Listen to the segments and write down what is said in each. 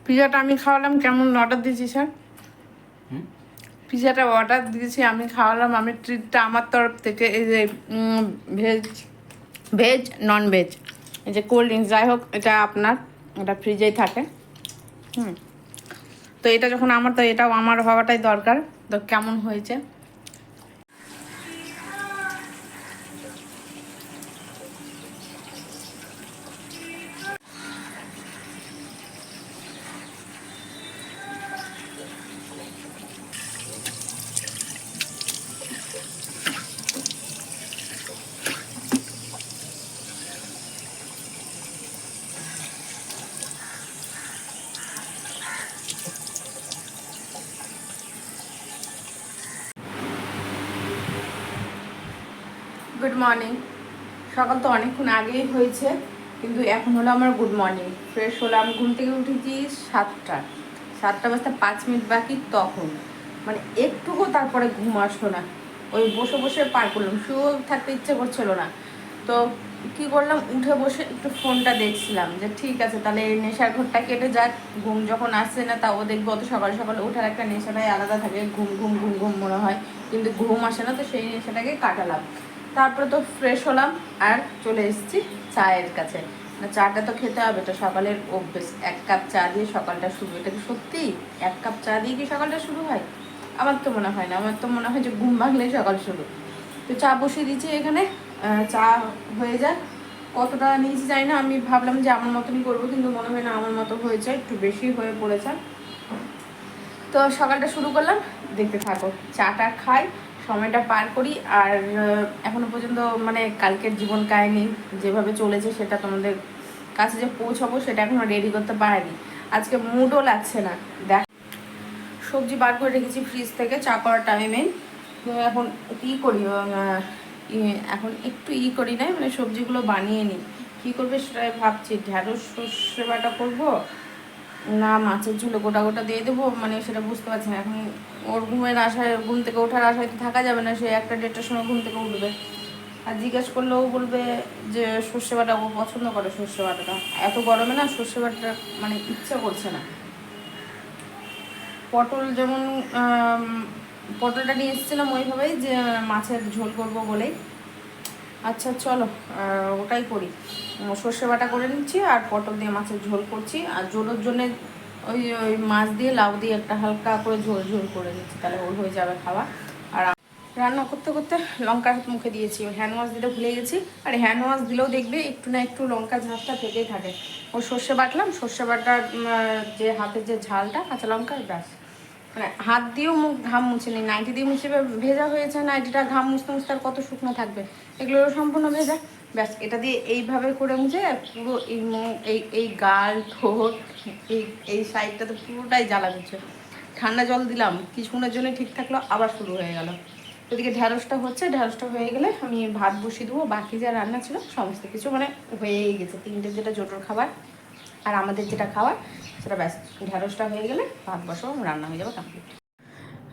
পিজাটা আমি খাওয়ালাম, কেমন অর্ডার দিয়েছি স্যার? পিজাটা অর্ডার দিয়েছি, আমি খাওয়ালাম, আমি ট্রিটটা আমার তরফ থেকে। এই যে ভেজ ভেজ নন ভেজ, এই যে কোল্ড ড্রিঙ্কস, যাই হোক এটা আপনার, এটা ফ্রিজেই থাকে। তো এটা যখন আমার, তো এটাও আমার হওয়াটাই দরকার। তো কেমন হয়েছে? Good morning. সকাল তো অনেকক্ষণ আগেই হয়েছে, কিন্তু এখন হলো আমার গুড মর্নিং। ফ্রেশ হলাম, ঘুম থেকে উঠেছি 7টা বাজতে 5 মিনিট বাকি, তখন মানে একটুকু তারপরে ঘুম আসলো না। ওই বসে বসে পার করলাম, শুয়েও থাকতে ইচ্ছে করছিল না। তো কি করলাম, উঠে বসে একটু ফোনটা দেখছিলাম, যে ঠিক আছে তাহলে এই নেশার ঘরটা কেটে যাক। ঘুম যখন আসছে না, তাও দেখবো অত সকাল সকাল ওঠার একটা নেশাটাই আলাদা থাকে, ঘুম ঘুম ঘুম ঘুম মনে হয়, কিন্তু ঘুম আসে না। তো সেই নেশাটাকে কাটালাম। তারপরে তো ফ্রেশ হলাম আর চলে এসেছি চায়ের কাছে। না, চাটা তো খেতে হবে, তো সকালের অভ্যেস। 1 কাপ চা দিয়ে সকালটা শুরু। এটা কি সত্যি 1 কাপ চা দিয়ে কি সকালটা শুরু হয়? আমার তো মনে হয় না, আমার তো মনে হয় যে ঘুম ভাঙলেই সকাল শুরু। তো চা বসিয়ে দিচ্ছি এখানে, চা হয়ে যাক। কতটা নিয়েছি জানি না, আমি ভাবলাম যে আমার মতনই করবো, কিন্তু মনে হয় না আমার মতো হয়েছে, একটু বেশি হয়ে পড়েছে। তো সকালটা শুরু করলাম, দেখতে থাকো। চাটা খাই, সময়টা পার করি। আর এখনো পর্যন্ত মানে কালকের জীবন কাহিনী যেভাবে চলেছে সেটা তোমাদের কাছে যে পৌঁছাবো, সেটা এখনো রেডি করতে পারিনি। আজকে মুডও লাগছে না। দেখ, সবজি বার করে রেখেছি ফ্রিজ থেকে চা করার টাইমে। এখন কী করি, এখন একটু করি নাই, মানে সবজিগুলো বানিয়ে নিই। কী করবে সেটাই ভাবছি। ঢ্যাঁড়স সর্ষে বাটা করবো, না মাছের ঝোলে গোটা গোটা দিয়ে দেবো, মানে সেটা বুঝতে পারছি না এখন। ওর ঘুমের আশায়, ঘুম থেকে ওঠার আশায় তো থাকা যাবে না, সে 1টা 1:30টার সময় ঘুম থেকে উঠবে। আর জিজ্ঞেস করলেও বলবে যে সর্ষে বাটা ও পছন্দ করে। সর্ষে বাটাটা এত গরমে না, সর্ষে বাটাটা মানে ইচ্ছা করছে না। পটল যেমন পটলটা নিয়ে এসেছিলাম ওইভাবেই, যে মাছের ঝোল করবো বলেই। আচ্ছা চলো, ওটাই করি। সর্ষে বাটা করে নিচ্ছি আর পটল দিয়ে মাছের ঝোল করছি। আর ঝোলের জন্যে ওই ওই মাছ দিয়ে লাউ দিয়ে একটা হালকা করে ঝোল ঝোল করে নিচ্ছি, তাহলে ওর হয়ে যাবে খাওয়া। আর রান্না করতে করতে লঙ্কার হাত মুখে দিয়েছি, হ্যান্ড ওয়াশ দিতে ভুলে গেছি। আর হ্যান্ড ওয়াশ দিলেও দেখবে একটু না একটু লঙ্কা ঝাঁজটা থেকেই থাকে। ও সর্ষে বাটলাম, সর্ষে বাটার যে হাতের যে ঝালটা, কাঁচা লঙ্কার ব্যাস। মানে হাত দিয়েও মুখ ঘাম মুছে নিই, নাইটি দিয়ে মুছে ভেজা হয়েছে, নাইটিটা ঘাম মুছতে মুছতে আর কত শুকনো থাকবে, এগুলোরও সম্পূর্ণ ভেজা। ব্যাস, এটা দিয়ে এইভাবে করে মুছে পুরো এই মুখ, এই গাল, ঠোঁট, এই এই সাইডটা তো পুরোটাই জ্বালা দিচ্ছে। ঠান্ডা জল দিলাম, কিছুক্ষণের জন্য ঠিক থাকলো, আবার শুরু হয়ে গেল। ওদিকে ঢ্যাঁড়সটা হচ্ছে, ঢ্যাঁড়সটা হয়ে গেলে আমি ভাত বসিয়ে দেবো। বাকি যা রান্না ছিল সমস্ত কিছু মানে হয়েই গেছে। 3টে যেটা জোটোর খাবার আর আমাদের যেটা খাবার, সেটা ব্যাস। ঢ্যাঁড়সটা হয়ে গেলে ভাত বসাবো, রান্না হয়ে যাবে কমপ্লিট।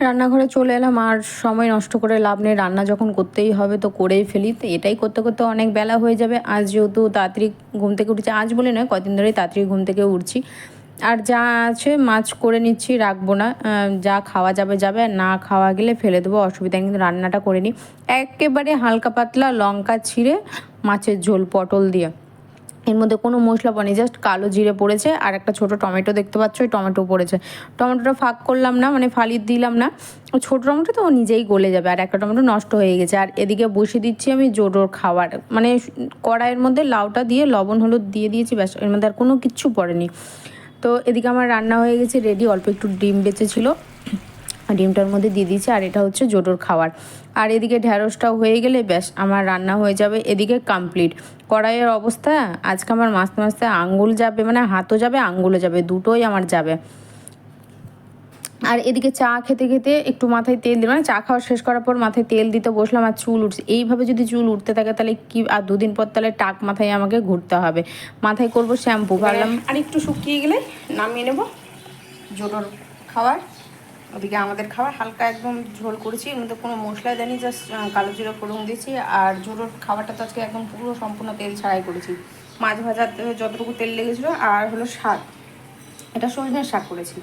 রান্নাঘরে চলে এলাম, আর সময় নষ্ট করে লাভ নেই। রান্না যখন করতেই হবে তো করেই ফেলি। তো এটাই করতে করতে অনেক বেলা হয়ে যাবে। আজ যেহেতু তাড়াতাড়ি ঘুম থেকে উঠেছি, আজ বলে নয় কদিন ধরেই তাড়াতাড়ি ঘুম থেকে উঠছি। আর যা আছে মাছ করে নিচ্ছি, রাখবো না। যা খাওয়া যাবে যাবে, না খাওয়া গেলে ফেলে দেবো, অসুবিধা। কিন্তু রান্নাটা করে নিই একেবারে হালকা পাতলা, লঙ্কা ছিঁড়ে মাছের ঝোল পটল দিয়ে। এর মধ্যে কোনো মশলা পড়েনি, জাস্ট কালো জিরে পড়েছে আর একটা ছোটো টমেটো দেখতে পাচ্ছ, ওই টমেটো পড়েছে। টমেটোটা ফাঁক করলাম না, মানে ফালি দিলাম না। ছোটো টমেটো তো ও নিজেই গলে যাবে, আর একটা টমেটো নষ্ট হয়ে গেছে। আর এদিকে বসিয়ে দিচ্ছি আমি জোডোর খাবার, মানে কড়াইয়ের মধ্যে লাউটা দিয়ে লবণ হলুদ দিয়ে দিয়েছি, ব্যাস। এর মধ্যে আর কোনো কিচ্ছু পড়েনি। তো এদিকে আমার রান্না হয়ে গেছে রেডি। অল্প একটু ডিম বেঁচেছিলো, ডিমটার মধ্যে দিয়ে দিয়েছি। আর এটা হচ্ছে জোটোর খাবার। আর এদিকে ঢ্যাঁড়সটাও হয়ে গেলে ব্যাস আমার রান্না হয়ে যাবে। এদিকে কমপ্লিট। কড়াইয়ের অবস্থা আজকে আমার মাঝতে মাঝতে আঙ্গুল যাবে, মানে হাতও যাবে আঙ্গুলও যাবে, দুটোই আমার যাবে। আর এদিকে চা খেতে খেতে একটু মাথায় তেল দিই, মানে চা খাওয়া শেষ করার পর মাথায় তেল দিতে বসলাম, আর চুল উঠছে। এইভাবে যদি চুল উঠতে থাকে তাহলে কি, আর 2 দিন পর তাহলে টাক মাথায় আমাকে ঘুরতে হবে। মাথায় করব শ্যাম্পু, ভাবলাম আর একটু শুকিয়ে গেলে নামিয়ে নেব জোটোর খাবার। ওদিকে আমাদের খাবার হালকা একদম ঝোল করেছি, এর মধ্যে কোনো মশলা দেয়নি, জাস্ট কালো জিরা ফোড়ন দিয়েছি। আর জোটোর খাবারটা তো আজকে একদম পুরো সম্পূর্ণ তেল ছাড়াই করেছি। মাছ ভাজাতে যতটুকু তেল লেগেছিলো আর হলো শাক, এটা সজনের শাক করেছি।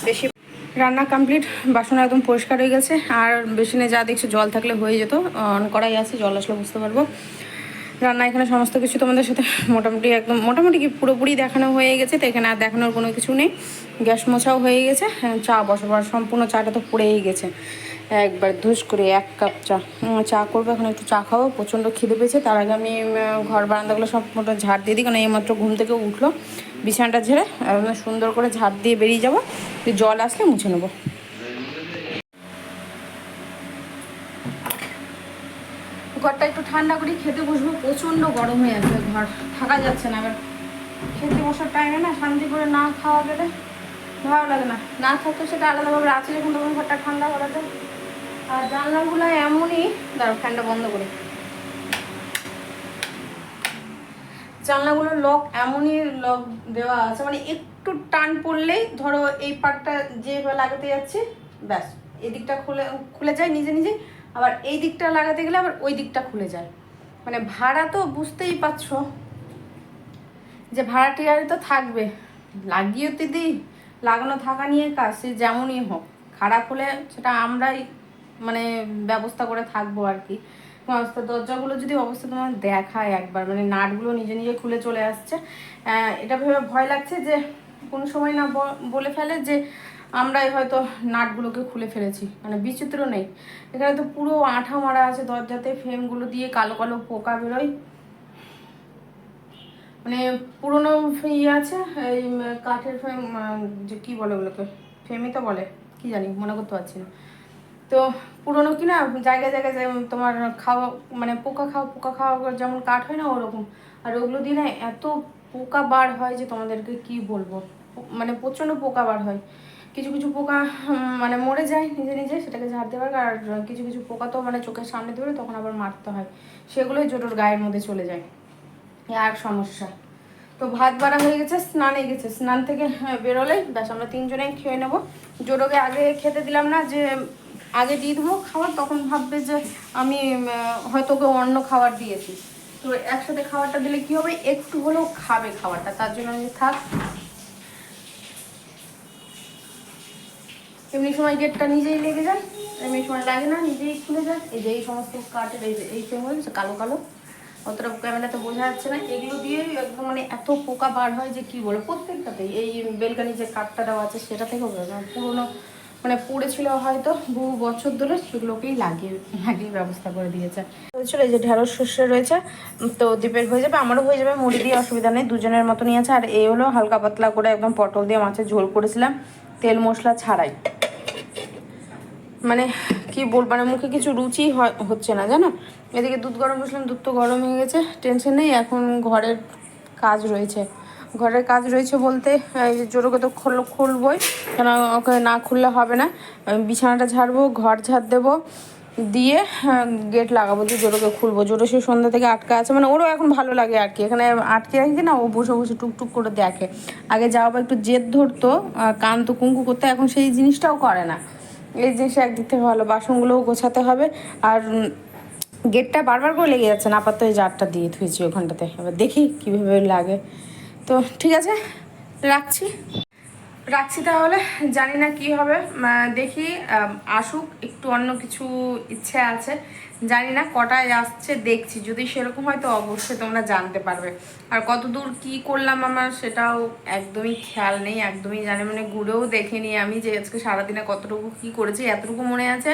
বেশি রান্না কমপ্লিট, বাসন একদম পরিষ্কার হয়ে গেছে। আর বেসিনে যা দেখছি জল থাকলে হয়ে যেত, অন করাই আছে, জল আসলে বুঝতে পারবো। রান্না এখানে সমস্ত কিছু তোমাদের সাথে মোটামুটি একদম মোটামুটি কি পুরোপুরি দেখানো হয়ে গেছে, তো এখানে আর দেখানোর কোনো কিছু নেই। গ্যাস মোছাও হয়ে গেছে, চা বসাবার সম্পূর্ণ চাটা তো পড়েই গেছে। একবার ধুস করে 1 কাপ চা করবো। এখন একটু চা খাবো, প্রচণ্ড খিদে পেয়েছে। তার আগে আমি ঘর বারান্দাগুলো সব মোটা ঝাড় দিয়ে দিই, কারণ এইমাত্র ঘুম থেকে উঠলো, বিছানাটা ঝেড়ে সুন্দর করে ঝাড় দিয়ে বেরিয়ে যাবো, জল আসলে মুছে নেবো। ঘরটা একটু ঠান্ডা করে খেতে বসবো, প্রচণ্ড গরম হয়ে আছে, ঘর থাকা যাচ্ছে না। এবার খেতে বসার টাইমে না শান্তি করে না খাওয়া গেলে ভালো লাগে না, না থাকতো সেটা আলাদাভাবে আছে, যখন তখন ঘরটা ঠান্ডা করা যায়। আর জানলাগুলো এমনই, দাঁড়ো ফ্যানটা বন্ধ করে, জানলাগুলোর লক এমনই লক দেওয়া আছে, মানে একটু টান পড়লেই ধরো এই পার্টটা যে লাগাতে যাচ্ছে ব্যাস এদিকটা খুলে যায় নিজে নিজেই, আবার এই দিকটা লাগাতে গেলে আবার ওই দিকটা খুলে যায়। মানে ভাড়া তো বুঝতেই পারছো যে ভাড়াটিয়ারি তো থাকবে, লাগিয়েও তো দিই, লাগানো থাকা নিয়ে কাজ, সে যেমনই হোক, খারাপ হলে সেটা আমরাই মানে ব্যবস্থা করে থাকবো আর কি। সমস্ত দরজাগুলো যদি অবস্থা তোমার দেখায় একবার, মানে নাটগুলো নিজে নিজে খুলে চলে আসছে, এটা ভেবে ভয় লাগছে যে কোনো সময় না বলে ফেলে যে আমরাই হয়তো নাটগুলোকে খুলে ফেলেছি। মানে বিচিত্র নেই, এখানে তো পুরো আঠা মারা আছে দরজাতে, ফ্রেমগুলো দিয়ে কালো কালো পোকা বেরোয়, মানে পুরোনো ইয়ে আছে, এই কাঠের ফ্রেম, যে কী বলে ওগুলোকে, ফ্রেমই তো বলে, কি জানি মনে করতে পারছি না। তো পুরোনো কি না জায়গায় জায়গায় তোমার খাওয়া, মানে পোকা খাওয়া যেমন কাঠ হয় না ওরকম, আর ওগুলো দিয়ে না এত পোকা বার হয় যে তোমাদেরকে কি বলবো, মানে প্রচণ্ড পোকা বার হয়। কিছু কিছু পোকা মানে মরে যায় নিজে নিজে, সেটাকে ঝাড়তে পারে। আর কিছু কিছু পোকা তো মানে চোখের সামনে ধরে তখন আবার মারতে হয়, সেগুলোই জোটোর গায়ের মধ্যে চলে যায়, আর সমস্যা। তো ভাত বাড়া হয়ে গেছে, স্নানে গেছে, স্নান থেকে বেরোলেই ব্যাস আমরা 3 জনেই খেয়ে নেবো। জোটোকে আগে খেতে দিলাম না, যে আগে দিয়ে দেবো খাবার, তখন ভাববে যে আমি হয়তো ওকে অন্য খাবার দিয়েছি। তো একসাথে খাবারটা দিলে কি হবে, একটু হলেও খাবে খাবারটা, তার জন্য আমি থাক। এমনি সময় গেটটা নিজেই লেগে যায়, এমনি সময় লাগে না, নিজেই খুলে যায়। এই যে এই সমস্ত কাঠের এই ফ্রেমগুলো কালো কালো, অতটা ক্যামেরাতে বোঝা যাচ্ছে না, এগুলো দিয়ে একদম মানে এত পোকা বার হয় যে কি বলে, প্রত্যেকটাতেই। এই বেলকানি যে কাঠটা দেওয়া আছে সেটা থেকেও পুরোনো মানে পড়েছিল হয়তো বহু বছর ধরে, সেগুলোকেই লাগিয়ে ব্যবস্থা করে দিয়েছে। চলো, এই যে ঢেঁড়স সর্ষে রয়েছে, তো দীপের হয়ে যাবে, আমারও হয়ে যাবে, মুড়ি দিয়ে অসুবিধা নেই, দুজনের মতো নিয়ে আছে। আর এই হলো হালকা পাতলা করে একদম পটল দিয়ে মাছের ঝোল করেছিলাম, তেল মশলা ছাড়াই। মানে কি বল, মানে মুখে কিছু রুচি হচ্ছে না জানো। এদিকে দুধ গরম বসলাম, দুধ তো গরম হয়ে গেছে, টেনশন নেই। এখন ঘরের কাজ রয়েছে, বলতে জোরকে তো খুলবই, কেন ওকে না খুললে হবে না। বিছানাটা ঝাড়বো, ঘর ঝাড় দেবো, দিয়ে গেট লাগাবো, দিয়ে জোরকে খুলবো। জোরো সে সন্ধ্যা থেকে আটকা আছে, মানে ওরও এখন ভালো লাগে আর কি, এখানে আটকে রাখি না, ও বসে বসে টুকটুক করে দেখে। আগে যাওয়া বা একটু জেদ ধরতো, কান তো কুঙ্কু করতো, এখন সেই জিনিসটাও করে না। এই জিনিসটা একদিক থেকে ভালো, বাসনগুলোও গোছাতে হবে। আর গেটটা বারবার করে লেগে যাচ্ছে না, আপাতত এই জারটা দিয়ে থুয়েছি ওখানটাতে, এবার দেখি কীভাবে লাগে। তো ঠিক আছে, রাখছি তাহলে। জানি না কি হবে, দেখি আসুক, একটু অন্য কিছু ইচ্ছে আছে, জানি না কটায় আসছে, দেখছি। যদি সেরকম হয় তো অবশ্যই তোমরা জানতে পারবে। আর কতদূর কি করলাম আমার সেটাও একদমই খেয়াল নেই, একদমই জানি, মানে ঘুরেও দেখিনি আমি যে আজকে সারাদিনে কতটুকু কি করেছি। এতটুকু মনে আছে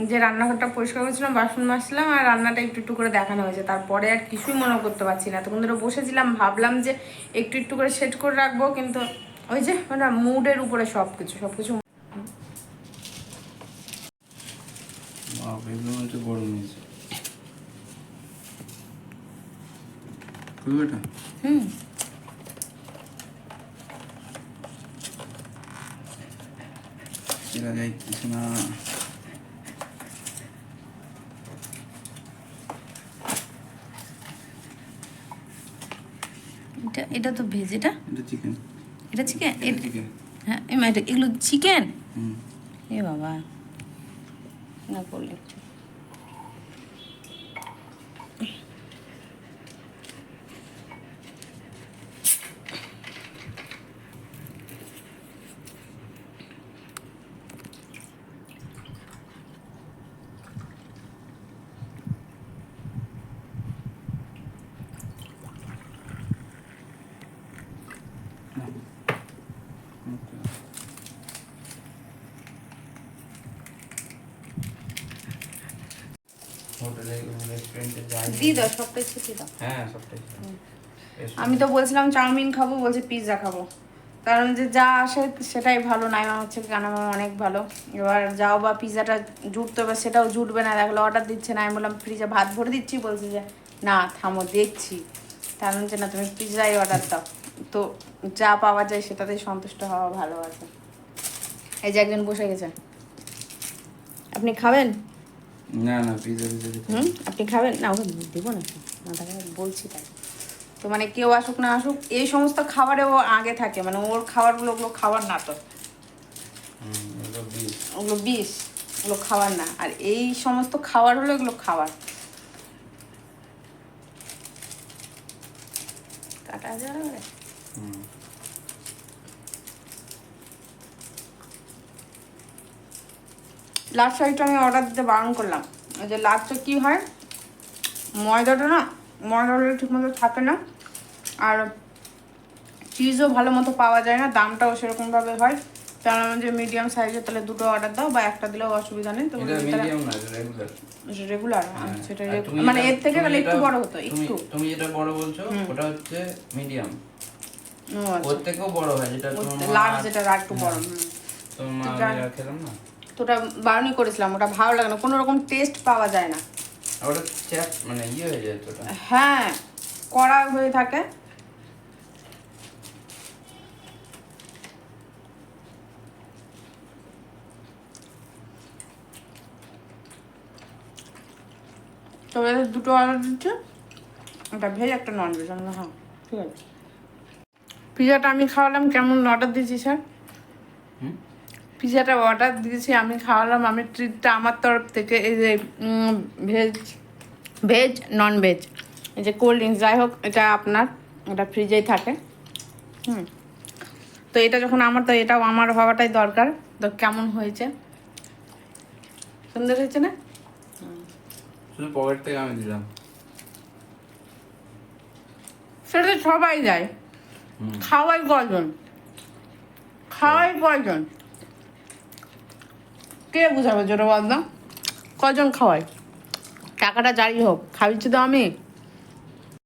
যে রান্নাঘরটা পরিষ্কার করেছিলাম, বাসন মাজছিলাম, আর রান্নাটা একটু একটু করে দেখানো হয়েছে, তারপরে আর কিছুই মনে করতে পারছি না। তখন ধরে বসেছিলাম, ভাবলাম যে একটু একটু করে সেট করে রাখবো, কিন্তু ওই যে মানে মুডের উপরে সবকিছু হুম। এটা তো ভেজ, এটা চিকেন, হ্যাঁ এগুলো চিকেন। এ বাবা, না করলে একটু হোটেলে রেস্টুরেন্টে যাই দিয়ে দাও, সবটাই ছিটিয়ে দাও। হ্যাঁ সবটাই আমি তো বলছিলাম চাউমিন খাবো, বলছে পিৎজা খাবো। কারণ যে যা আসে সেটাই ভালো, নাইমা হচ্ছে কানামা অনেক ভালো। এবার যাও বা পিৎজাটা জুটতে হবে, সেটাও জুটবে না, দেখলো অর্ডার দিচ্ছে না। আমি বললাম ফ্রিজে ভাত ভরে দিচ্ছি, বলছে যে না থামো দেখছি। তার হচ্ছে না, তুমি পিৎজাই অর্ডার দাও। তো যা পাওয়া যায় সেটাতেই সন্তুষ্ট হওয়া ভালো আছে। এই যে একজন বসে গেছে, আপনি খাবেন? না না পিৎজা আপনি খাবেন না? ওকে দেবো না, মাথা বলছি তাই। তো মানে কেউ আসুক না আসুক, এই সমস্ত খাবারে ও আগে থাকে, মানে ওর খাবারগুলো ওগুলো খাবার না তো, ওগুলো বিষ, ওগুলো খাবার না। আর এই সমস্ত খাবার হলো এগুলো খাবার। কাটা যাবে। লাস্ট সাইডটা আমি অর্ডার দিতে বারণ করলাম। ওই যে লাস্টে কী হয়, ময়দাটা না, ময়দাটা ঠিকমতো থাকে না, আর চিজও ভালো মতো পাওয়া যায় না, দামটাও সেরকমভাবে হয়। তার যে মিডিয়াম সাইজের, তাহলে দুটো অর্ডার দাও, বা একটা দিলেও অসুবিধা নেই। তো রেগুলার সেটা মানে এর থেকে তাহলে একটু বড় হতো, একটু। তুমি যেটা বড় বলছো ওটা হচ্ছে মিডিয়াম, ওর থেকেও বড় হয় যেটা লার্জ, যেটা একটু বড়। তোমার খেলাম না, তো ওটা বারণই করেছিলাম, ওটা ভালো লাগে না, কোনো রকম টেস্ট পাওয়া যায় না। ওটা চ্যাপ মানে ইয়ে হয়ে যায় তোটা। হ্যাঁ, কড়া হয়ে থাকে। তো এদের দুটো অর্ডার দিচ্ছে, একটা ভেজ একটা নন ভেজ। আমরা হ্যাঁ ঠিক আছে। পিজাটা আমি খাওয়ালাম, কেমন অর্ডার দিয়েছি স্যার? পিজাটা অর্ডার দিয়েছি আমি, খাওয়ালাম আমি, ট্রিটটা আমার তরফ থেকে। এই যে ভেজ নন ভেজ, এই যে কোল্ড ড্রিঙ্কস, যাই হোক এটা আপনার, এটা ফ্রিজেই থাকে। তো এটা যখন আমার, তো এটাও আমার হওয়াটাই দরকার। তো কেমন হয়েছে? সুন্দর হয়েছে না? শুধু পকেট থেকে আমি দিলাম। সেটা তো সবাই যায়, খাওয়াই কয়জন, খাওয়াই কয়জন, কে বুঝাবে জোরে বল না? কয়জন খাওয়াই? টাকাটা যাই হোক, খাওয়াচ্ছি তো আমি।